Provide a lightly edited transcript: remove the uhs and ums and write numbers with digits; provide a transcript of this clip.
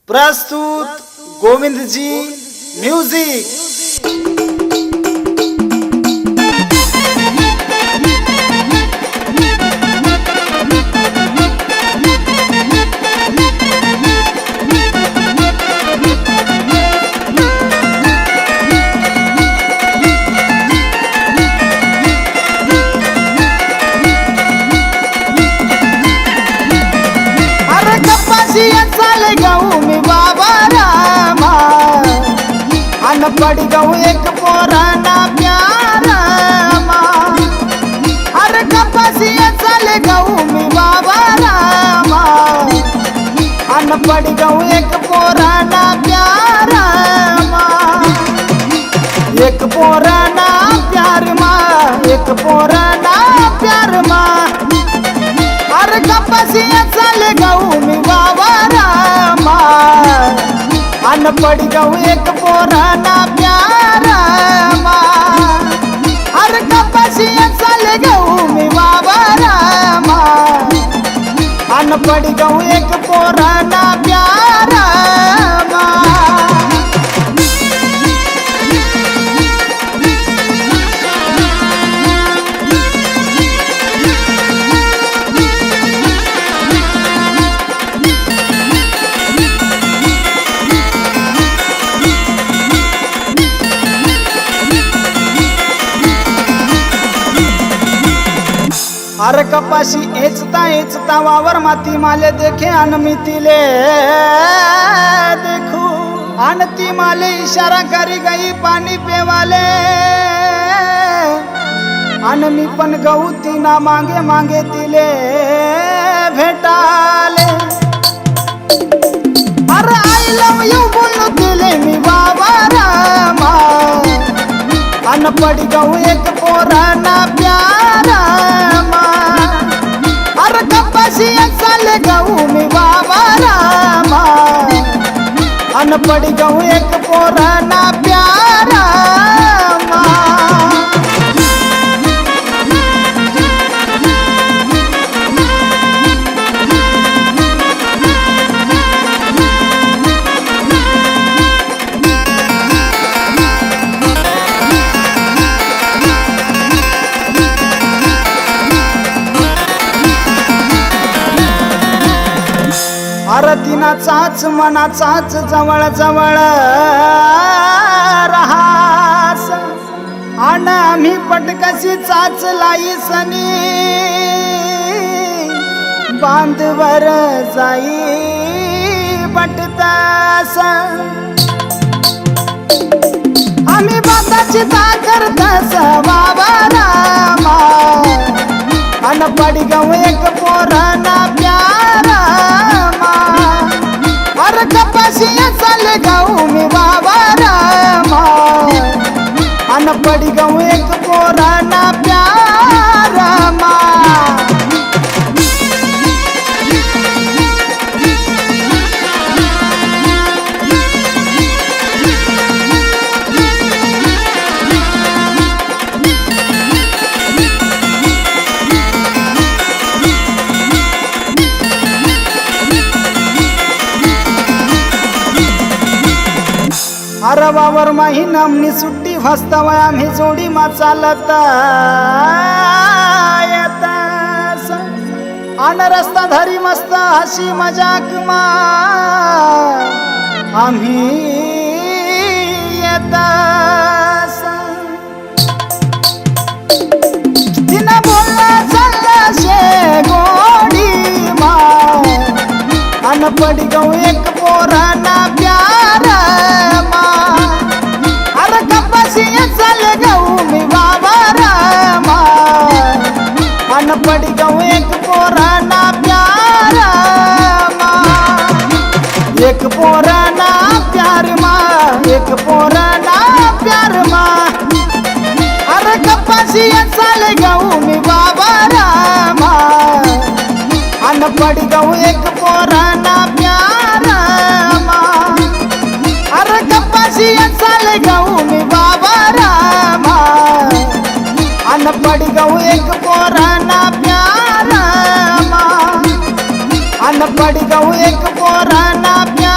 प्रस्तुत गोविंद जी म्यूजिक। चाले गऊ मी बाबा रामा अन पड़ गऊ एक पुराना प्यारा माँ। अरे कपसिया चाले गऊ मी बाबा रामा अन पड़ गऊ एक पुराना प्यारा माँ। एक पुराना प्यार माँ, एक पुराना प्यार माँ। अरे कपसिया चाले गऊ मी बाबा रामा अन पड़ गऊ एक पुराना प्यारा माँ। अरे कपसिया चाले गऊ मी बाबा रामा अन पड़ गऊ एक पुराना प्यारा माँ। अरे कपाशी एचता वावर माती माले देखे अनमितीले देखू अनती माले इशारा करी गई पानी पे वाले अनमी पण गऊ तीना मांगे मांगे तिले भेटाले। अरे आई लव यू बोलू तिले मी बाबा रामा अन पड़ गऊ एक पुराना प्यारा कपसिया चाले गऊ मी बाबा रामा अन पड़ गऊ एक पुराना प्यारा माँ। अरे तिना चाच मना चाच जवळ जवळ रहास अन आम्ही पटकशी चाच लाई सनी बांधवर जाई बटतास। आम्ही बांधाची करतास बाबा रामा अन पड़ गऊ एक पुराना प्यारा माँ। अरे कपसिया चाले गऊ मी बाबा रामा अन पड़ गऊ एक पुराना प्यारा माँ। अरे वावर माही नामनी सुट्टी वास्तव आम्ही जोडी मा चालत येतास अन रस्ता धरी मस्त हसी मजाक मा आम्ही येतास। तिना बोलला चालला शे गोडी मा अन पड़ गऊ एक पुराना प्यारा चाले गऊ मी बाबा रामा अन पड़ गऊ एक पुराना प्यारा माँ। एक पुराना प्यार माँ, एक पुराना प्यार माँ। अरे कपसिया चाले गऊ मी बाबा रामा अन पड़ गऊ एक पुराना प्यारा माँ। अरे कपसिया चाले गऊ मी बाबा रामा अन पड़ गऊ एक पुराना प्यारा माँ। अन पड़ गऊ एक पुराना प्यारा।